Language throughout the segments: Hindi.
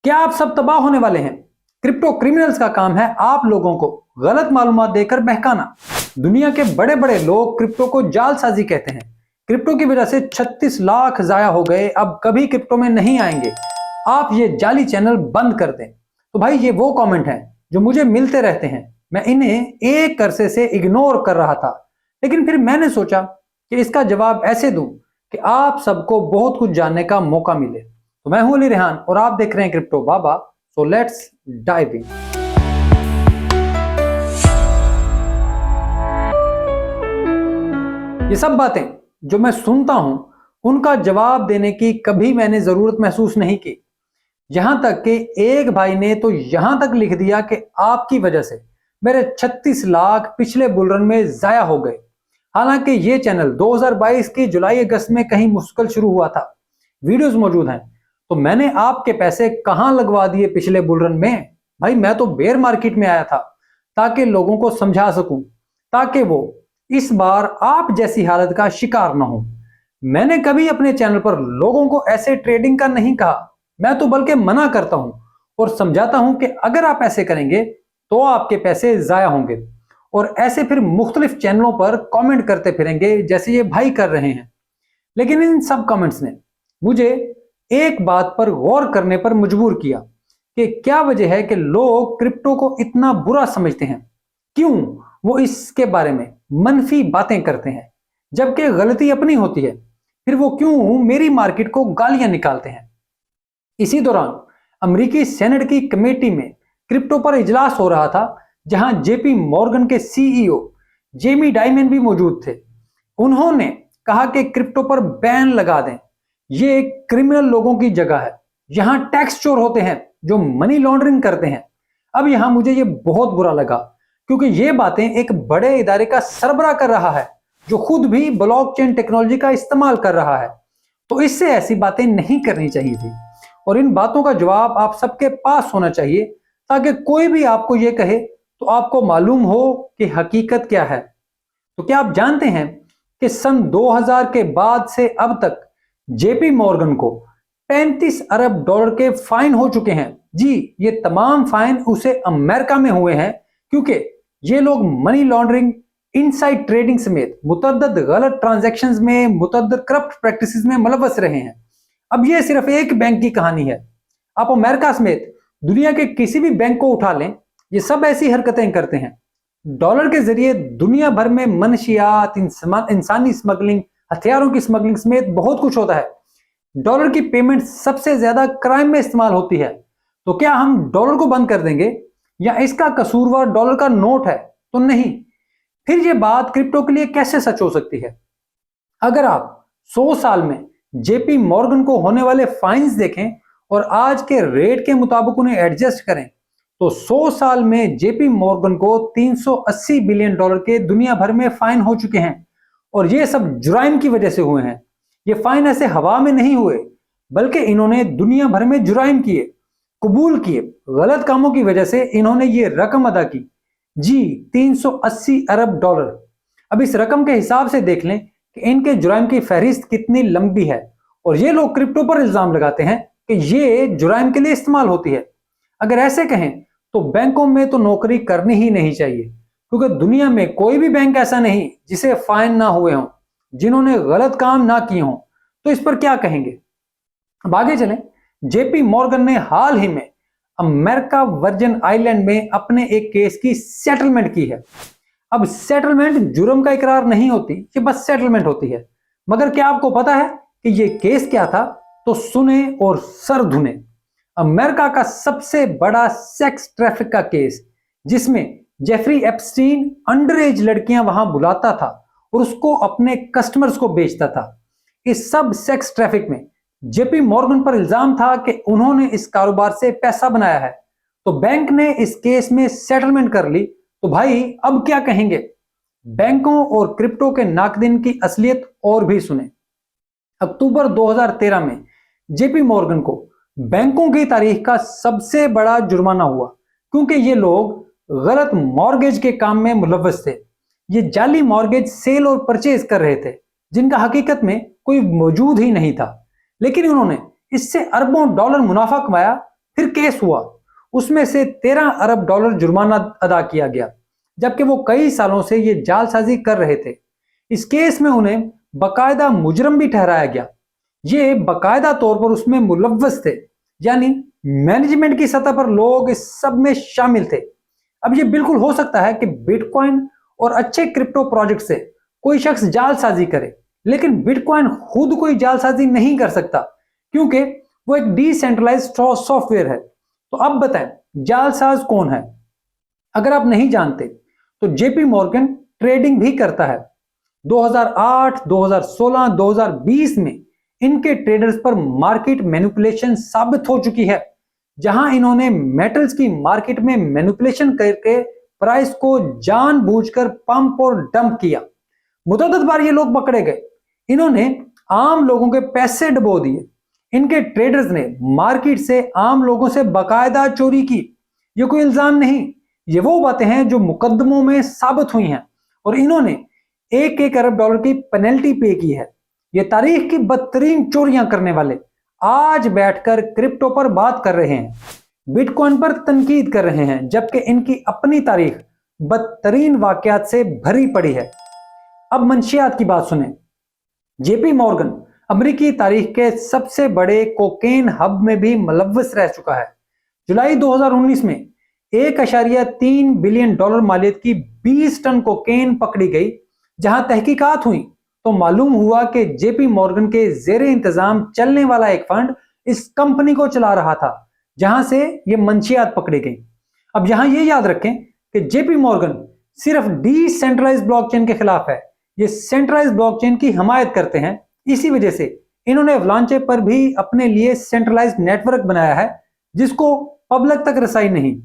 क्या आप सब तबाह होने वाले हैं? क्रिप्टो क्रिमिनल्स का काम है आप लोगों को गलत मालूमात देकर बहकाना। दुनिया के बड़े बड़े लोग क्रिप्टो को जालसाजी कहते हैं। क्रिप्टो की वजह से 36 लाख जाया हो गए, अब कभी क्रिप्टो में नहीं आएंगे। आप ये जाली चैनल बंद कर दें। तो भाई ये वो कमेंट हैं जो मुझे मिलते रहते हैं। मैं इन्हें एक अरसे से इग्नोर कर रहा था, लेकिन फिर मैंने सोचा कि इसका जवाब ऐसे दूं कि आप सबको बहुत कुछ जानने का मौका मिले। तो मैं हूं अली रेहान और आप देख रहे हैं crypto Baba. So let's dive in. ये सब बातें जो मैं सुनता हूं उनका जवाब देने की कभी मैंने जरूरत महसूस नहीं की। यहां तक कि एक भाई ने तो यहां तक लिख दिया कि आपकी वजह से मेरे 36 लाख पिछले बुल रन में जाया हो गए। हालांकि ये चैनल 2022 की जुलाई अगस्त में कहीं मुश्किल शुरू हुआ था। वीडियोस मौजूद हैं। तो मैंने आपके पैसे कहां लगवा दिए पिछले बुल रन में? भाई मैं तो बेयर मार्केट में आया था ताकि लोगों को समझा सकूं, ताकि वो इस बार आप जैसी हालत का शिकार ना हो। मैंने कभी अपने चैनल पर लोगों को ऐसे ट्रेडिंग का नहीं कहा। मैं तो बल्कि मना करता हूं और समझाता हूं कि अगर आप ऐसे करेंगे तो आपके पैसे जाया होंगे, और ऐसे फिर मुख्तलिफ चैनलों पर कमेंट करते फिरेंगे जैसे ये भाई कर रहे हैं। लेकिन इन सब कमेंट्स ने मुझे एक बात पर गौर करने पर मजबूर किया कि क्या वजह है कि लोग क्रिप्टो को इतना बुरा समझते हैं। क्यों वो इसके बारे में मनफी बातें करते हैं जबकि गलती अपनी होती है। फिर वो क्यों मेरी मार्केट को गालियां निकालते हैं। इसी दौरान अमेरिकी सेनेट की कमेटी में क्रिप्टो पर इजलास हो रहा था, जहां जेपी मॉर्गन के सीईओ जेमी डाइमन भी मौजूद थे। उन्होंने कहा कि क्रिप्टो पर बैन लगा दें, ये क्रिमिनल लोगों की जगह है। यहां टैक्स चोर होते हैं जो मनी लॉन्ड्रिंग करते हैं। अब यहां मुझे ये बहुत बुरा लगा क्योंकि ये बातें एक बड़े इदारे का सरबराह कर रहा है जो खुद भी ब्लॉकचेन टेक्नोलॉजी का इस्तेमाल कर रहा है। तो इससे ऐसी बातें नहीं करनी चाहिए थी, और इन बातों का जवाब आप सबके पास होना चाहिए ताकि कोई भी आपको ये कहे तो आपको मालूम हो कि हकीकत क्या है। तो क्या आप जानते हैं कि सन 2000 के बाद से अब तक जेपी मॉर्गन को 35 अरब डॉलर के फाइन हो चुके हैं। जी, ये तमाम फाइन उसे अमेरिका में हुए हैं क्योंकि ये लोग मनी लॉन्ड्रिंग, इनसाइड ट्रेडिंग समेत मुतअद्दिद गलत ट्रांजैक्शंस में, मुतअद्दिद करप्ट प्रैक्टिसेस में मुलव्वस रहे हैं। अब ये सिर्फ एक बैंक की कहानी है। आप अमेरिका समेत दुनिया के किसी भी बैंक को उठा लें, ये सब ऐसी हरकतें करते हैं। डॉलर के जरिए दुनिया भर में मनशियात, इंसानी स्मगलिंग, हथियारों की स्मगलिंग समेत बहुत कुछ होता है। डॉलर की पेमेंट सबसे ज्यादा क्राइम में इस्तेमाल होती है। तो क्या हम डॉलर को बंद कर देंगे या इसका कसूरवार डॉलर का नोट है? तो नहीं। फिर यह बात क्रिप्टो के लिए कैसे सच हो सकती है? अगर आप 100 साल में जेपी मॉर्गन को होने वाले फाइन्स देखें और आज के रेट के मुताबिक उन्हें एडजस्ट करें तो 100 साल में जेपी मॉर्गन को 380 बिलियन डॉलर के दुनिया भर में फाइन हो चुके हैं। और ये सब जुराइम की वजह से हुए हैं। ये फाइन ऐसे हवा में नहीं हुए, बल्कि इन्होंने दुनिया भर में जुराइम किए, कबूल किए। गलत कामों की वजह से इन्होंने ये रकम अदा की। जी, 380 अरब डॉलर। अब इस रकम के हिसाब से देख लें कि इनके जुराइम की फहरिस्त कितनी लंबी है। और ये लोग क्रिप्टो पर इल्जाम लगाते हैं कि ये जुराइम के लिए इस्तेमाल होती है। अगर ऐसे कहें तो बैंकों में तो नौकरी करनी ही नहीं चाहिए, क्योंकि दुनिया में कोई भी बैंक ऐसा नहीं जिसे फाइन ना हुए हों, जिन्होंने गलत काम ना किए हों। तो इस पर क्या कहेंगे? अब आगे चलें। जेपी मॉर्गन ने हाल ही में अमेरिका वर्जिन आइलैंड में अपने एक केस की सेटलमेंट की है। अब सेटलमेंट जुर्म का इकरार नहीं होती, ये बस सेटलमेंट होती है। मगर क्या आपको पता है कि ये केस क्या था? तो सुने और सर धुने। अमेरिका का सबसे बड़ा सेक्स ट्रैफिक का केस, जिसमें जेफरी एप्स्टीन अंडर एज लड़कियां वहां बुलाता था और उसको अपने कस्टमर्स को बेचता था। इस सब सेक्स ट्रैफिक में जेपी मॉर्गन पर इल्जाम था कि उन्होंने इस कारोबार से पैसा बनाया है। तो बैंक ने इस केस में सेटलमेंट कर ली। तो भाई अब क्या कहेंगे? बैंकों और क्रिप्टो के नाकदिन की असलियत और भी सुने। अक्टूबर 2013 में जेपी मॉर्गन को बैंकों की तारीख का सबसे बड़ा जुर्माना हुआ, क्योंकि ये लोग गलत मॉर्गेज के काम में मुलव्वस थे। ये जाली मॉर्गेज सेल और परचेज कर रहे थे जिनका हकीकत में कोई मौजूद ही नहीं था, लेकिन उन्होंने इससे अरबों डॉलर मुनाफा कमाया। फिर केस हुआ, उसमें से 13 अरब डॉलर जुर्माना अदा किया गया, जबकि वो कई सालों से ये जालसाजी कर रहे थे। इस केस में उन्हें बाकायदा मुजरम भी ठहराया गया। ये बाकायदा तौर पर उसमें मुलव्वस थे, यानी मैनेजमेंट की सतह पर लोग इस सब में शामिल थे। अब ये बिल्कुल हो सकता है कि बिटकॉइन और अच्छे क्रिप्टो प्रोजेक्ट से कोई शख्स जालसाजी करे, लेकिन बिटकॉइन खुद कोई जालसाजी नहीं कर सकता, क्योंकि वो एक डिसेंट्रलाइज्ड सॉफ्टवेयर है। तो अब बताएं, जालसाज कौन है? अगर आप नहीं जानते तो जेपी मॉर्गन ट्रेडिंग भी करता है। 2008, 2016, 2020 में इनके ट्रेडर्स पर मार्केट मैनिपुलेशन साबित हो चुकी है, जहां इन्होंने मेटल्स की मार्केट में मैनिपुलेशन करके प्राइस को जानबूझकर पंप और डंप किया। मुतअद्दिद बार ये लोग पकड़े गए। इन्होंने आम लोगों के पैसे डुबो दिए। इनके ट्रेडर्स ने मार्केट से आम लोगों से बाकायदा चोरी की। ये कोई इल्जाम नहीं, ये वो बातें हैं जो मुकदमों में साबित हुई हैं, और इन्होंने 1-1 अरब डॉलर की पेनल्टी पे की है। ये तारीख की बदतरीन चोरियां करने वाले आज बैठकर क्रिप्टो पर बात कर रहे हैं, बिटकॉइन पर तनकीद कर रहे हैं, जबकि इनकी अपनी तारीख बदतरीन वाकयात से भरी पड़ी है। अब मंशियात की बात सुने। जेपी मॉर्गन अमेरिकी तारीख के सबसे बड़े कोकेन हब में भी मुलव्वस रह चुका है। जुलाई 2019 में 1.3 बिलियन डॉलर मालियत की 20 टन कोकेन पकड़ी गई। जहां तहकीकात हुई तो मालूम हुआ कि जेपी मॉर्गन के जेरे इंतजाम चलने वाला एक फंड इस कंपनी को चला रहा था, जहां से ये मंशियात पकड़ी गई। अब यहां ये याद रखें कि जेपी मॉर्गन सिर्फ डिसेंट्रलाइज्ड ब्लॉकचेन के खिलाफ है, ये सेंट्रलाइज्ड ब्लॉकचेन की हिमायत करते हैं। इसी वजह से इन्होंने एवलांचे पर भी अपने लिए सेंट्रलाइज्ड नेटवर्क बनाया है, जिसको पब्लिक तक रसाई नहीं।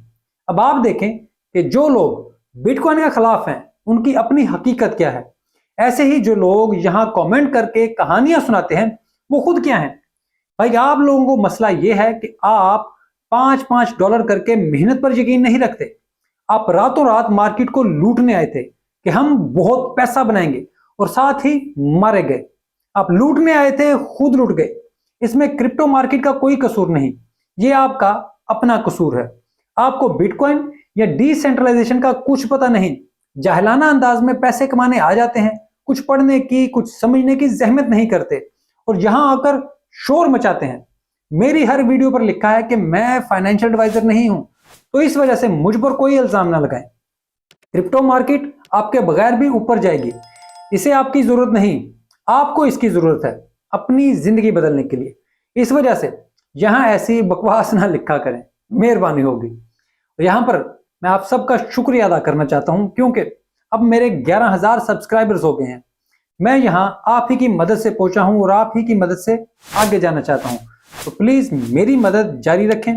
अब आप देखें कि जो लोग बिटकॉइन के खिलाफ हैं उनकी अपनी हकीकत क्या है। ऐसे ही जो लोग यहां कमेंट करके कहानियां सुनाते हैं वो खुद क्या हैं? भाई, आप लोगों को मसला यह है कि आप 5-5 डॉलर करके मेहनत पर यकीन नहीं रखते। आप रातों रात मार्केट को लूटने आए थे कि हम बहुत पैसा बनाएंगे, और साथ ही मारे गए। आप लूटने आए थे, खुद लूट गए। इसमें क्रिप्टो मार्केट का कोई कसूर नहीं, ये आपका अपना कसूर है। आपको बिटकॉइन या डिसेंट्रलाइजेशन का कुछ पता नहीं, जाहिलाना अंदाज में पैसे कमाने आ जाते हैं, कुछ पढ़ने की, कुछ समझने की जहमत नहीं करते, और यहां आकर शोर मचाते हैं। मेरी हर वीडियो पर लिखा है कि मैं फाइनेंशियल एडवाइजर नहीं हूं, तो इस वजह से मुझ पर कोई इल्जाम ना लगाएं। क्रिप्टो मार्केट आपके बगैर भी ऊपर जाएगी। इसे आपकी जरूरत नहीं, आपको इसकी जरूरत है अपनी जिंदगी बदलने के लिए। इस वजह से यहां ऐसी बकवास ना लिखा करें, मेहरबानी होगी। यहां पर मैं आप सबका शुक्रिया अदा करना चाहता हूं, क्योंकि अब मेरे 11,000 सब्सक्राइबर्स हो गए हैं। मैं यहां आप ही की मदद से पहुंचा हूं और आप ही की मदद से आगे जाना चाहता हूं। तो प्लीज मेरी मदद जारी रखें।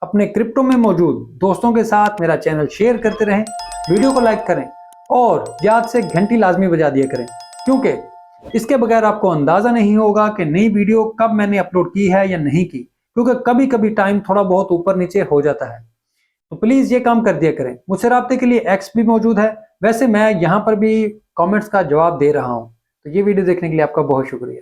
अपने क्रिप्टो में मौजूद दोस्तों के साथ मेरा चैनल शेयर करते रहें, वीडियो को लाइक करें, और याद से घंटी लाजमी बजा दिया करें, क्योंकि इसके बगैर आपको अंदाजा नहीं होगा कि नई वीडियो कब मैंने अपलोड की है या नहीं की, क्योंकि कभी कभी टाइम थोड़ा बहुत ऊपर नीचे हो जाता है। तो प्लीज ये काम कर दिया करें। मुझसे राब्ते के लिए एक्स भी मौजूद है, वैसे मैं यहाँ पर भी कमेंट्स का जवाब दे रहा हूँ। तो ये वीडियो देखने के लिए आपका बहुत शुक्रिया।